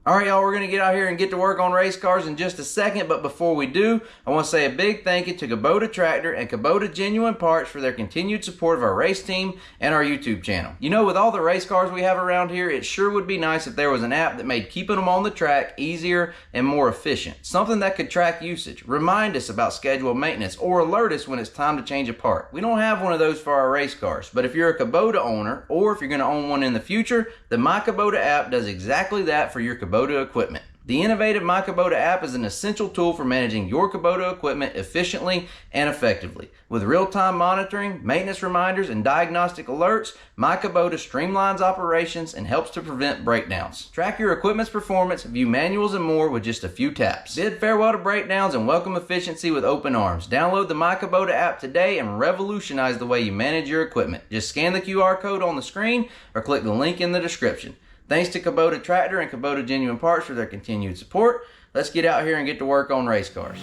All right, y'all, we're going to get out here and get to work on race cars in just a second, but before we do, I want to say a big thank you to Kubota Tractor and Kubota Genuine Parts for their continued support of our race team and our YouTube channel. You know, with all the race cars we have around here, it sure would be nice if there was an app that made keeping them on the track easier and more efficient. Something that could track usage, remind us about scheduled maintenance, or alert us when it's time to change a part. We don't have one of those for our race cars, but if you're a Kubota owner, or if you're going to own one in the future, the My Kubota app does exactly that for your Kubota equipment. The innovative My Kubota app is an essential tool for managing your Kubota equipment efficiently and effectively. With real-time monitoring, maintenance reminders, and diagnostic alerts, My Kubota streamlines operations and helps to prevent breakdowns. Track your equipment's performance, view manuals, and more with just a few taps. Bid farewell to breakdowns and welcome efficiency with open arms. Download the My Kubota app today and revolutionize the way you manage your equipment. Just scan the QR code on the screen or click the link in the description. Thanks to Kubota Tractor and Kubota Genuine Parts for their continued support. Let's get out here and get to work on race cars.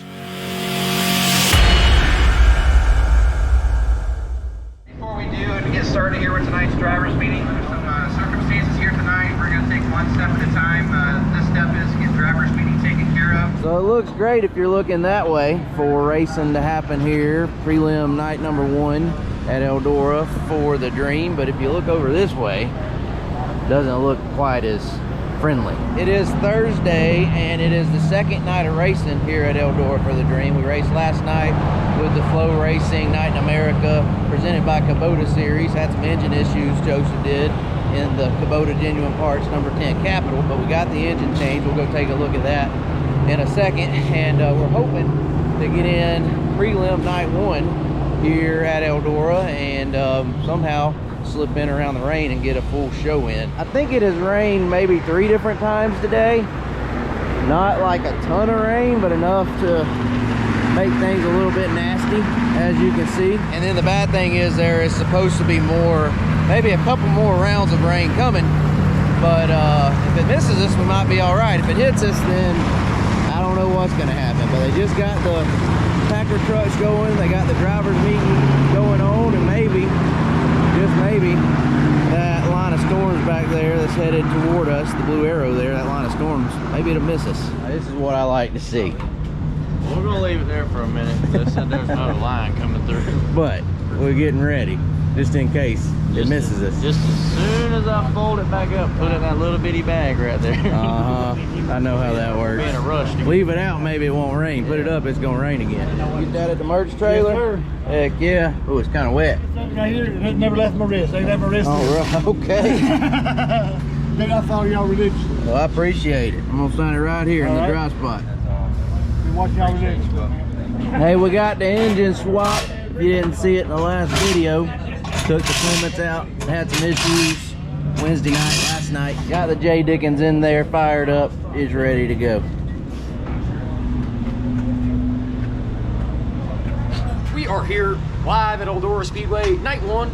Before we do and get started here with tonight's drivers meeting, there's some circumstances here tonight. We're going to take one step at a time. This step is to get drivers meeting taken care of. So it looks great if you're looking that way for racing to happen here. Prelim night number 1 at Eldora for the Dream. But if you look over this way, doesn't look quite as friendly. It is Thursday and it is the second night of racing here at Eldora for the Dream. We raced last night with the Flow Racing Night in America presented by Kubota Series. Had some engine issues, Joseph did, in the Kubota Genuine Parts number 10 Capital, but we got the engine changed. We'll go take a look at that in a second, and we're hoping to get in Prelim night 1 here at Eldora and somehow slip in around the rain and get a full show in. I think it has rained maybe 3 different times today. Not like a ton of rain, but enough to make things a little bit nasty, as you can see. And then the bad thing is there is supposed to be more, maybe a couple more rounds of rain coming, but if it misses us, we might be all right. If it hits us, then I don't know what's gonna happen. But they just got the Packer trucks going, they got the drivers meeting going on, and maybe, just maybe, that line of storms back there that's headed toward us, the blue arrow there, that line of storms, maybe it'll miss us. This is what I like to see. We're gonna leave it there for a minute. They said there's another line coming through. But we're getting ready, just in case it misses us. Just as soon as I fold it back up, put it in that little bitty bag right there. I know how that works. Be in a rush. Leave it out, maybe it won't rain. Put it up, it's gonna rain again. Get that at the merch trailer? Yes, Heck yeah. Oh, it's kind of wet. Right here, it never left my wrist. They left my wrist. All right, okay. Then I follow y'all religiously. Well, I appreciate it. I'm gonna sign it right here in the dry spot. Watch y'all religiously. Hey, we got the engine swap. If you didn't see it in the last video, took the Clements out, had some issues Wednesday night, last night. Got the J Dickens in there, fired up, is ready to go. We are here live at Eldora Speedway, night 1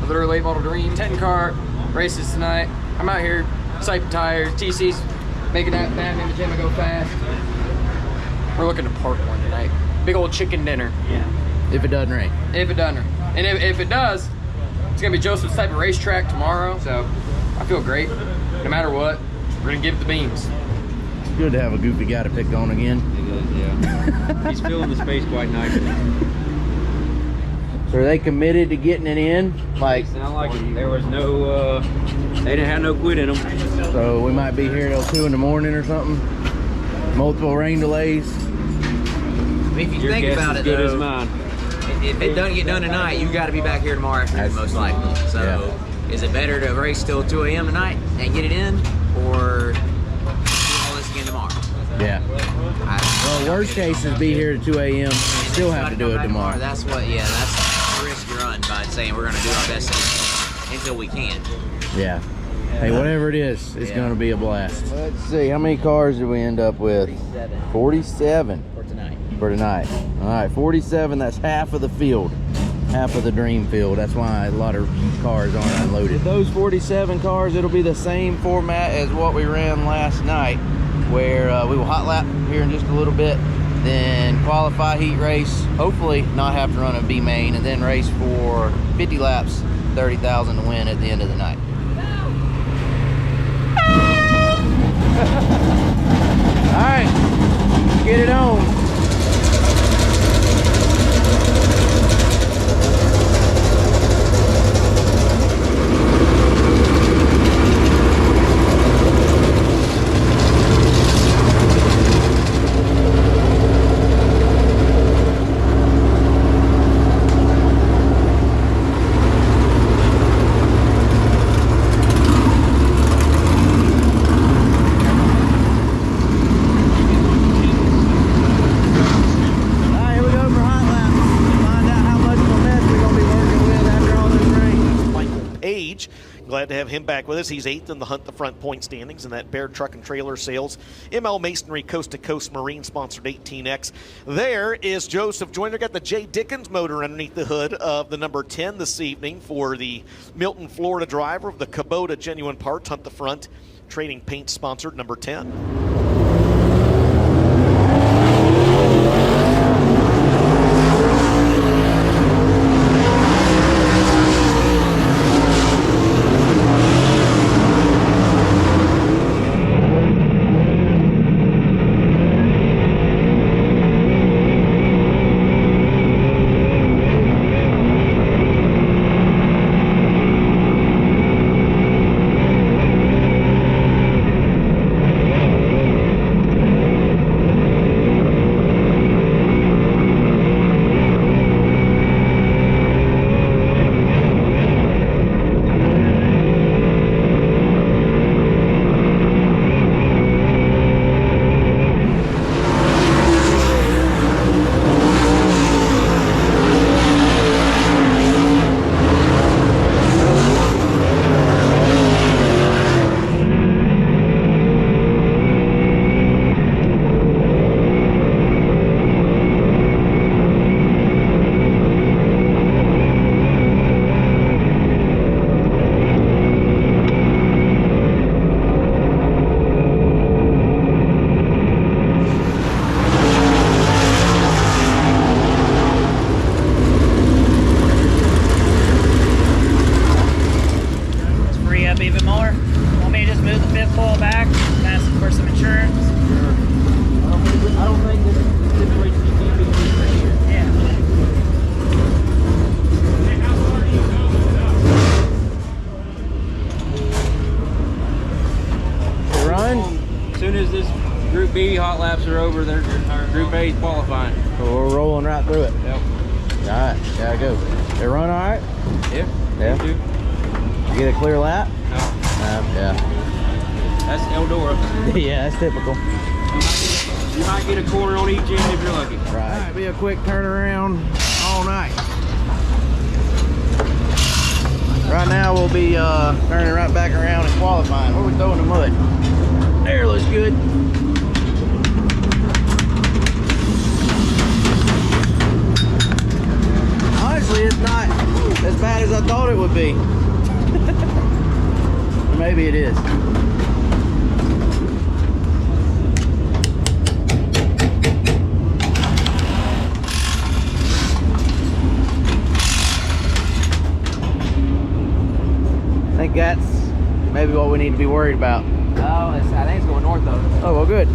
of the Late Model Dream 10 car races tonight. I'm out here siping tires, TC's making that Batman pajama go fast. We're looking to part 1 tonight. Big old chicken dinner. Yeah. If it doesn't rain. If it doesn't rain. And if it does, it's gonna be Joseph's type of racetrack tomorrow, so I feel great. No matter what, we're gonna give it the beans. It's good to have a goofy guy to pick on again. It is, yeah. He's filling the space quite nicely. So are they committed to getting it in? Like, Sound like there was no, they didn't have no quit in them. so we might be here till 2 in the morning or something. Multiple rain delays. If you Your think guess about is it, good as though, mine. if it doesn't get done tonight, you got to be back here tomorrow afternoon, most likely. So, is it better to race till 2 a.m. tonight and get it in, or do all this again tomorrow? Yeah. Well, worst case is be here at 2 a.m. and still have to do it tomorrow. That's what, yeah, that's the risk you run by saying we're going to do our best until we can. Yeah. Hey, whatever it is, it's going to be a blast. Let's see, how many cars did we end up with? 47 For tonight. for tonight. All right, 47, that's half of the field. Half of the Dream field. That's why a lot of cars aren't unloaded. Those 47 cars, it'll be the same format as what we ran last night, where we will hot lap here in just a little bit, then qualify, heat race, hopefully not have to run a B main, and then race for 50 laps, 30,000 to win at the end of the night. glad to have him back with us. He's 8th in the Hunt the Front point standings in that Baird Truck and Trailer Sales ML Masonry Coast to Coast Marine sponsored 18X. There is Joseph Joyner. Got the J. Dickens motor underneath the hood of the number 10 this evening for the Milton, Florida driver of the Kubota Genuine Parts Hunt the Front Trading Paint sponsored number 10. Hot laps are over. They're Group A qualifying. So we're rolling right through it. Yep. All right, gotta go. They run all right? Yeah. Yeah. You get a clear lap? No. Yeah. That's Eldora. Yeah, that's typical. You might get a corner on each end if you're lucky. Right. Might be a quick turnaround all night. Right now we'll be turning right back around and qualifying. Where are we throwing the mud? There, looks good. Honestly, it's not as bad as I thought it would be. Or maybe it is. I think that's maybe what we need to be worried about. Oh, I think it's going north though. Oh, well, good.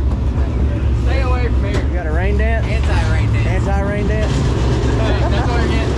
Stay away from here. You got a rain dance? Anti-rain dance. Anti-rain dance? That's all you're getting.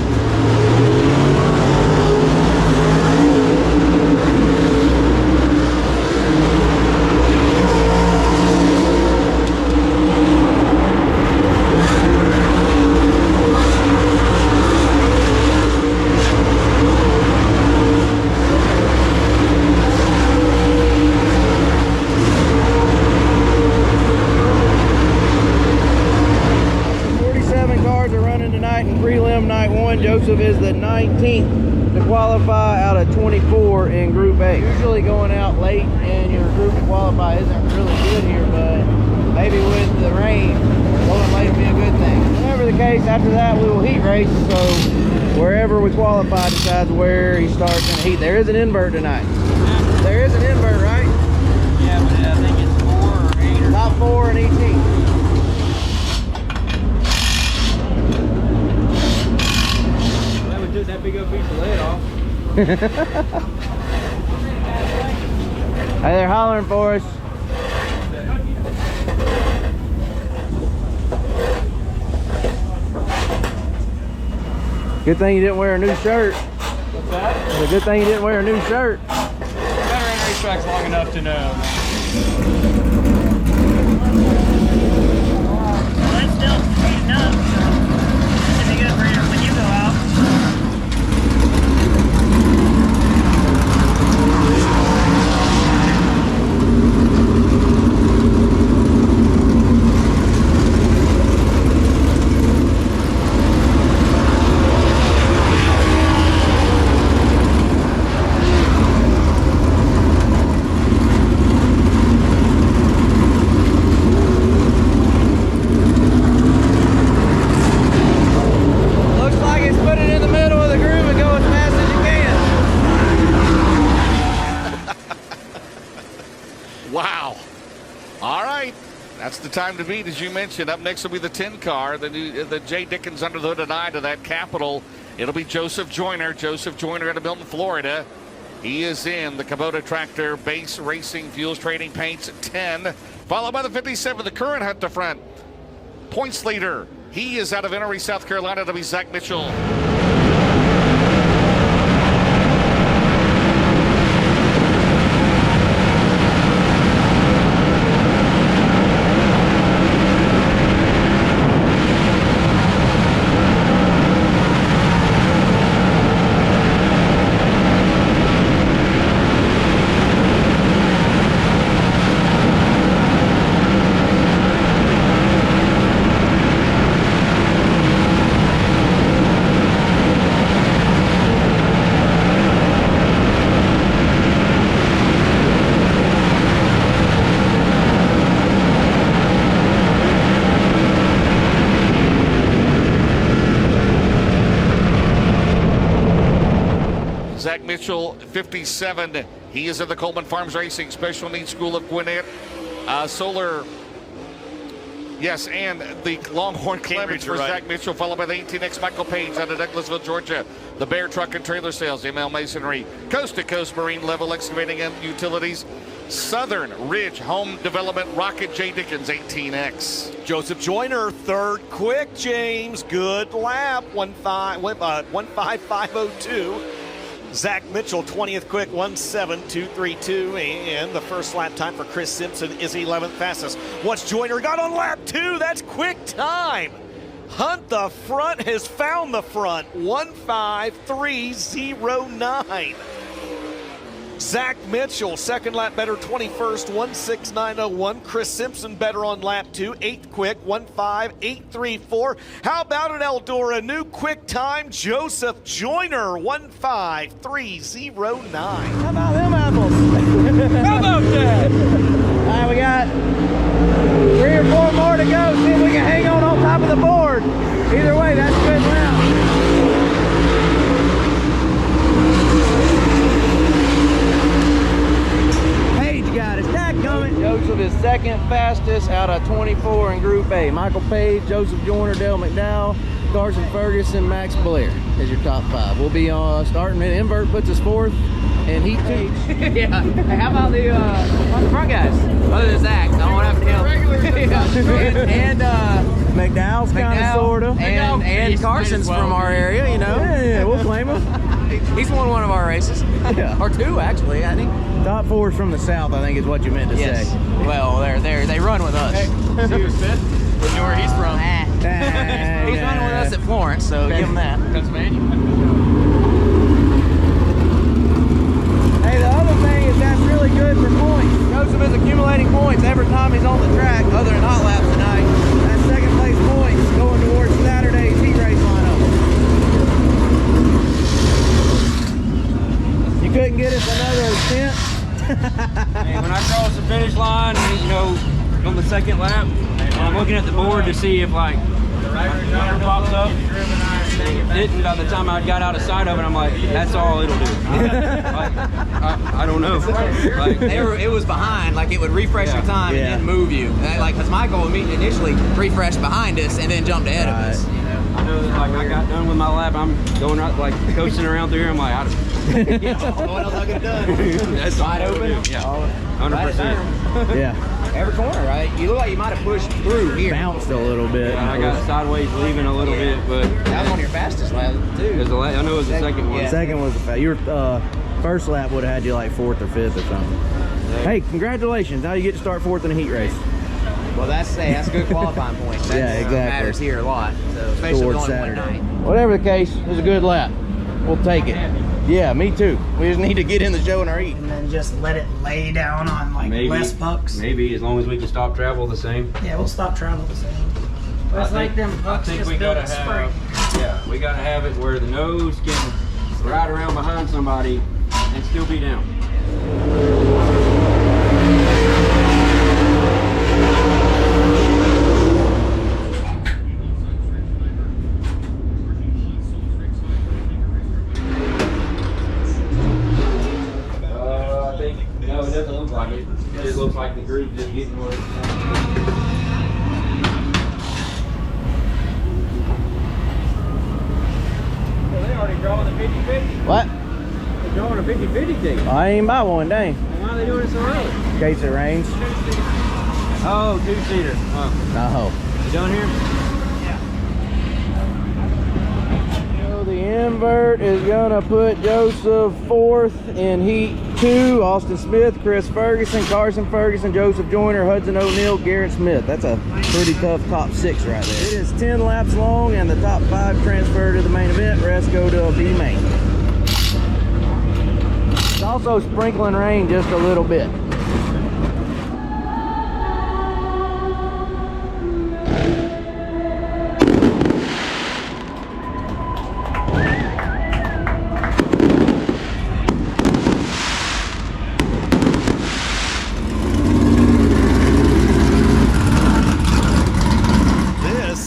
Prelim night one. Joseph is the 19th to qualify out of 24 in Group A. Usually going out late in your group to qualify isn't really good here, but maybe with the rain, going late will be a good thing. Whatever the case, after that we will heat race, so wherever we qualify decides where he starts in the heat. There is an invert tonight. There is an invert, right? Yeah, but I think it's 4 or 8 or top 4 in each heat. that big old piece of lead off. Hey, they're hollering for us. Good thing you didn't wear a new shirt. What's that? It's a good thing you didn't wear a new shirt. Better in racetracks long enough to know. Well, it's still speeding up, so it should be good for you when you go out. All right. That's the time to beat, as you mentioned. Up next will be the 10 car, the J. Dickens under the hood and eye to that Capital. It'll be Joseph Joyner. Joseph Joyner out of Milton, Florida. He is in the Kubota Tractor Base Racing Fuels Trading Paints 10, followed by the 57, the current Hunt to front points leader. He is out of Enoree, South Carolina. It'll be Zach Mitchell. Zach Mitchell, 57. He is at the Coleman Farms Racing Special Needs School of Gwinnett. Solar, yes, and the Longhorn Clements for Zach Mitchell, followed by the 18X Michael Page out of Douglasville, Georgia. The Bear Truck and Trailer Sales, ML Masonry, Coast to Coast Marine Level Excavating and Utilities, Southern Ridge Home Development, Rocket J. Dickens, 18X. Joseph Joyner, third quick, James. Good lap, 155.502. Zach Mitchell, 20th quick, 17232. And the first lap time for Chris Simpson is 11th fastest. What's Joyner got on lap 2? That's quick time. Hunt the front has found the front, 15309. Zach Mitchell, second lap better, 21st, 16901. Chris Simpson better on lap 2, 8th quick, 15834. How about an Eldora new quick time? Joseph Joyner, 15309. How about them apples? How about that? All right, we got 3 or 4 more to go. See if we can hang on top of the board. Either way, that's good now. Got his dad coming. Joseph is second fastest out of 24 in Group A. Michael Page, Joseph Joyner, Dale McDowell, Carson Ferguson, Max Blair is your top 5. We'll be starting at Invert, puts us 4th, and Heat 2. Yeah. Hey, how about the front guys? Other than Zach, I don't have to him. and McDowell's kind of, sort of. And Carson's from our area, you know. Yeah, we'll claim him. He's won one of our races. Yeah. Or 2, actually, I think. Top 4's from the south, I think is what you meant to say. Well, they run with us. Hey, see who's fifth? We know where he's from. He's running with us at Florence, so give him that. Pennsylvania. Hey, the other thing is that's really good for points. Joseph is accumulating points every time he's on the track, other than hot laps tonight. That's second place points going towards Saturday's heat race lineup. You couldn't get us another 10th? Hey, when I cross the finish line, you know, on the second lap, I'm looking at the board to see if like my number pops up. Didn't by the time I got out of sight of it, I'm like, that's all it'll do. I don't know. Like, it was behind, like it would refresh your time and then move you. Like, because Michael initially refreshed behind us and then jumped ahead of us. I know that, like, I got done with my lap. I'm going right, like coasting around through here. I'm like, what else I could have done? That's wide open. Yeah, 100%. Yeah. Every corner, right? You look like you might have pushed through here. Bounced a little bit. I got sideways leaving a little bit, but that was one of your fastest laps too. I know it was the second one. The second was your first lap would have had you like 4th or 5th or something. Hey, congratulations! Now you get to start 4th in a heat race. Well, that's good qualifying points. That exactly. Matters here a lot, so especially Towards going Saturday. one night. Whatever the case, it was a good lap. We'll take it. Yeah, me too. We just need to get in the show and our heat. And then just let it lay down on like less pucks. Maybe as long as we can stop travel the same. Yeah, we'll stop travel the same. But it's like them pucks just built in spring. Yeah, we gotta have it where the nose can ride around behind somebody and still be down. I think, no, it doesn't look like it. It just looks like the groove just getting where it's They already drawing the 50-50. What? They're drawing a 50-50 ticket. I ain't buy one, dang. Why are they doing it so early? In case it rains. Oh, two-seater. No. You down here? So the invert is gonna put Joseph fourth in heat 2. Austin Smith, Chris Ferguson, Carson Ferguson, Joseph Joyner, Hudson O'Neill, Garrett Smith. That's a pretty tough top 6 right there. It is 10 laps long and the top 5 transfer to the main event. Rest go to B main. It's also sprinkling rain just a little bit.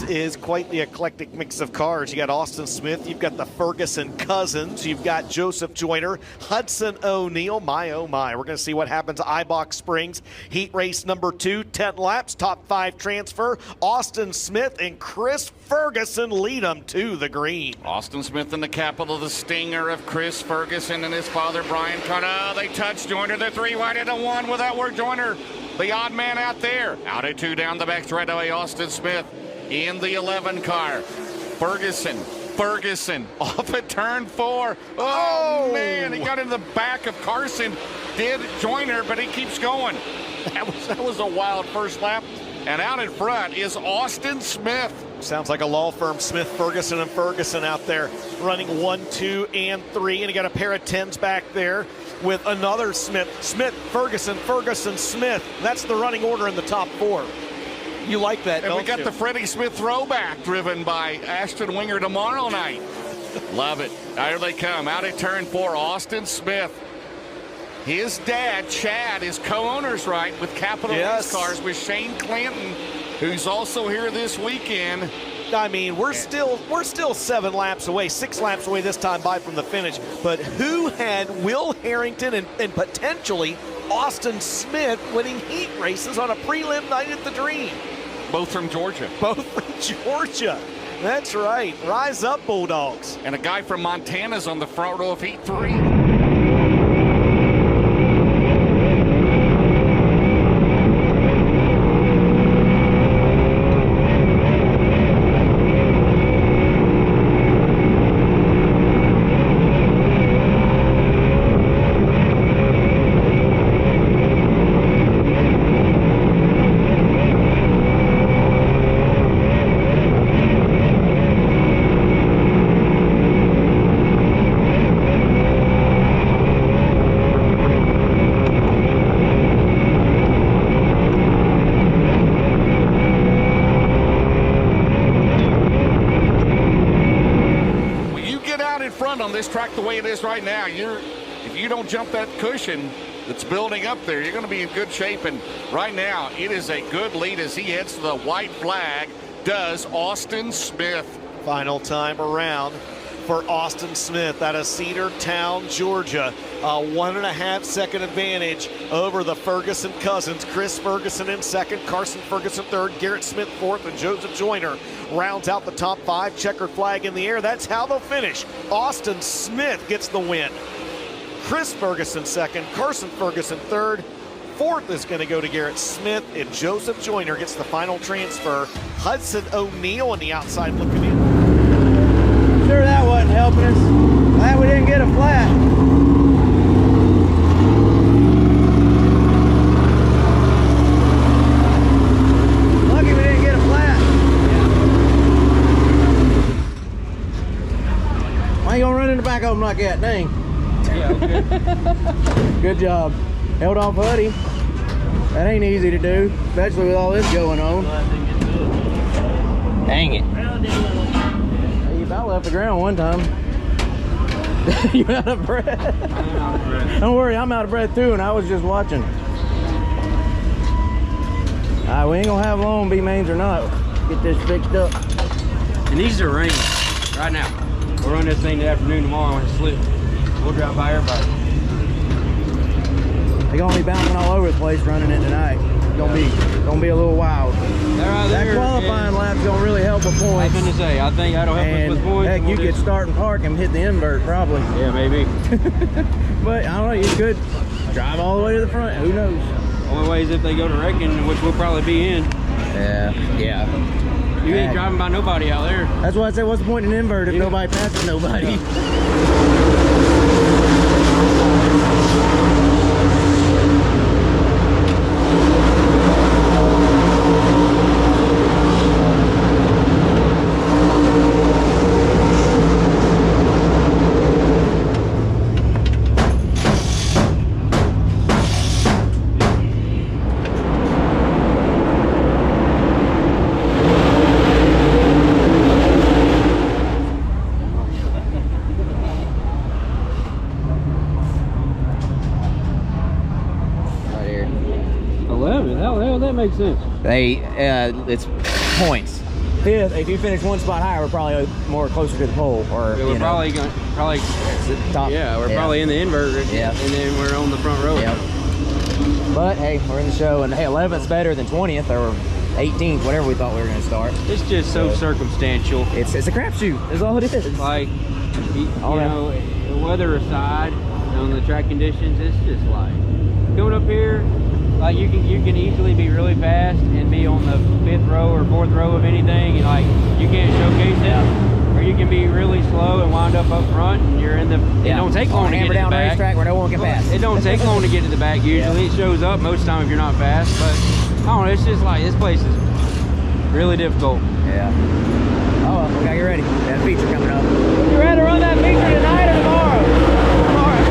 Is quite the eclectic mix of cars. You got Austin Smith, you've got the Ferguson cousins, you've got Joseph Joyner, Hudson O'Neill. My, oh my. We're going to see what happens at Ibach Springs. Heat race number 2, 10 laps, top 5 transfer. Austin Smith and Chris Ferguson lead them to the green. Austin Smith in the capital, the stinger of Chris Ferguson and his father, Brian Carter. They touch Joyner. They're 3 wide into 1 without work. Joyner, the odd man out there. Out at 2 down the back straightaway. Austin Smith in the 11 car. Ferguson off at turn 4. Oh, man, he got in the back of Carson. Did Joyner, but he keeps going. That was a wild first lap. And out in front is Austin Smith. Sounds like a law firm, Smith, Ferguson, and Ferguson out there running 1, 2, and 3. And you got a pair of 10s back there with another Smith. Smith, Ferguson, Ferguson, Smith. That's the running order in the top 4. You like that, and don't we got you? the Freddie Smith throwback driven by Ashton Winger tomorrow night. Love it. There they come. Out at turn 4, Austin Smith. His dad, Chad, is co-owners, right, with Capital Race Cars with Shane Clanton, who's also here this weekend. I mean, we're still 7 laps away, 6 laps away this time by from the finish. But who had Will Harrington and potentially Austin Smith winning heat races on a prelim night at the Dream? Both from Georgia. Both from Georgia. That's right. Rise up, Bulldogs. And a guy from Montana's on the front row of heat 3. On this track the way it is right now, if you don't jump that cushion that's building up there, you're going to be in good shape. And right now it is a good lead as he heads to the white flag, does Austin Smith. Final time around for Austin Smith out of Cedartown, Georgia. A 1.5 second advantage over the Ferguson cousins. Chris Ferguson in second, Carson Ferguson third, Garrett Smith fourth, and Joseph Joyner rounds out the top 5. Checkered flag in the air. That's how they'll finish. Austin Smith gets the win. Chris Ferguson second, Carson Ferguson third. Fourth is going to go to Garrett Smith, and Joseph Joyner gets the final transfer. Hudson O'Neill on the outside looking in. Sure that wasn't helping us. Glad we didn't get a flat. Lucky we didn't get a flat. Why you gonna run in the back of them like that? Dang. Yeah, okay. Good job. Held off Huddy. That ain't easy to do, especially with all this going on. Dang it. You about left the ground one time. You out of breath? I'm out of breath. Don't worry, I'm out of breath too, and I was just watching. Alright, we ain't gonna have long, B-mains or not. Get this fixed up. It needs to rain right now. We'll run this thing the afternoon tomorrow when it's slick. We'll drive by everybody. They're gonna be bouncing all over the place running it tonight. gonna be a little wild. That qualifying lap's gonna really help with points. I was gonna say, I think that'll help us with points. Heck, you could start and park and hit the invert probably. Yeah, maybe. But I don't know, you could drive all the way to the front. Who knows? Only way is if they go to wrecking, which we'll probably be in. Yeah. You ain't driving by nobody out there. That's why I said, what's the point in an invert if nobody passes nobody? Makes sense. It's points. If you finish one spot higher, we're probably more closer to the pole, or yeah, we're probably top. Yeah, we're probably in the invert. Yeah, and then we're on the front row. Yep. But hey, we're in the show, and hey, 11th's better than 20th or 18th, whatever we thought we were going to start. It's just so circumstantial. It's a crapshoot. Is all it is. Like, you know, weather aside, on the track conditions, it's just like going up here. Like you can easily be really fast and be on the 5th row or 4th row of anything, and like you can't showcase it. Or you can be really slow and wind up front, and you're in the. It don't take long to get to the back. Racetrack where no one can pass. It don't take long to get to the back usually. It shows up most of the time if you're not fast, but I don't know. It's just like this place is really difficult. Yeah. Oh, well, we gotta get ready. That feature coming up. You ready to run that feature tonight or tomorrow? Tomorrow.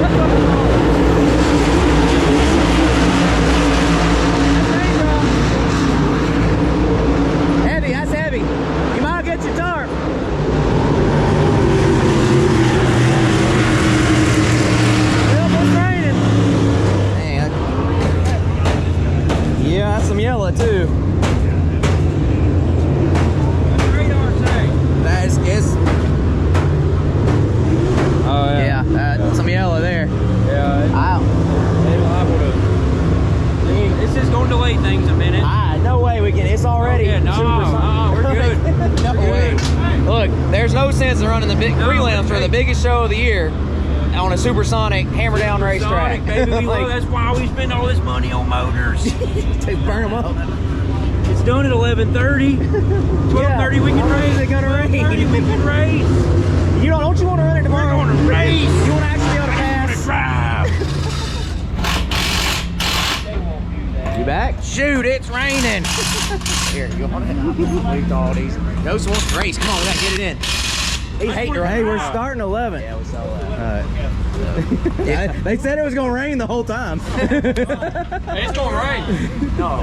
That's heavy. You might get your tarp. Well, it's raining. Man. Yeah, that's some yellow too. What's the radar say? That's Oh yeah. Yeah, some yellow there. Yeah. They liable to. It's just going to delay things a minute. No way we can. It's already. Yeah, no, we're good. No way. Look, there's no sense in running the big prelims for the biggest show of the year on a supersonic hammer down racetrack. Baby, that's why we spend all this money on motors. To burn them up. It's done at 11:30. 12:30 we can race. It's gonna rain. 12:30 we can race. You don't you want to run it tomorrow? We're going to race. You want to actually be able to pass? Drive. You back? Shoot, it's raining. Here, you want it? Leave all these. Joseph wants to race. Come on, we gotta get it in. Hey, we're starting 11. Yeah, we saw that. Yeah, they said it was gonna rain the whole time. It's gonna rain. No.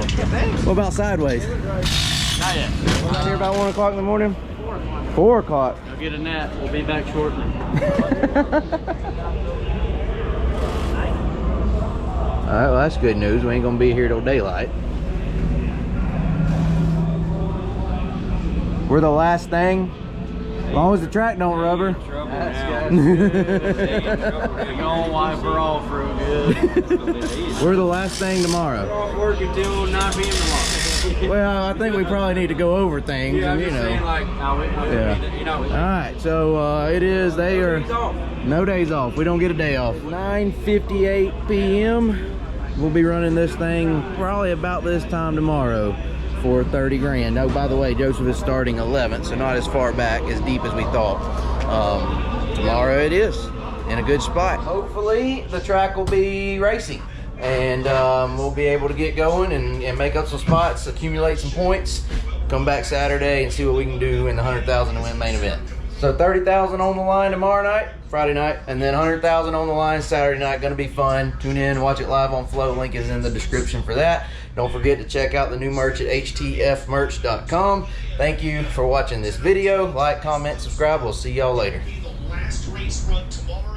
What about sideways? Not yet. We're here about 1 o'clock in the morning. 4 o'clock. I'll get a nap. We'll be back shortly. All right, well, that's good news. We ain't gonna be here till daylight. We're the last thing. As long as the track don't rubber. You're gonna wipe her off real good. We're the last thing tomorrow. We're off work until 9 p.m. tomorrow. Well, I think we probably need to go over things, Yeah, I'm and, just saying, like, no, All right, so it is. They are no days off. We don't get a day off. 9:58 p.m. We'll be running this thing probably about this time tomorrow for 30 grand. Oh, by the way, Joseph is starting 11th, so not as far back, as deep as we thought. Tomorrow it is in a good spot. Hopefully the track will be racing, and we'll be able to get going and make up some spots, accumulate some points, come back Saturday and see what we can do in the 100,000 to win main event. So 30,000 on the line tomorrow night, Friday night, and then 100,000 on the line Saturday night. Gonna be fun. Tune in, watch it live on Flow. Link is in the description for that. Don't forget to check out the new merch at htfmerch.com. Thank you for watching this video. Like, comment, subscribe. We'll see y'all later. The last race run tomorrow.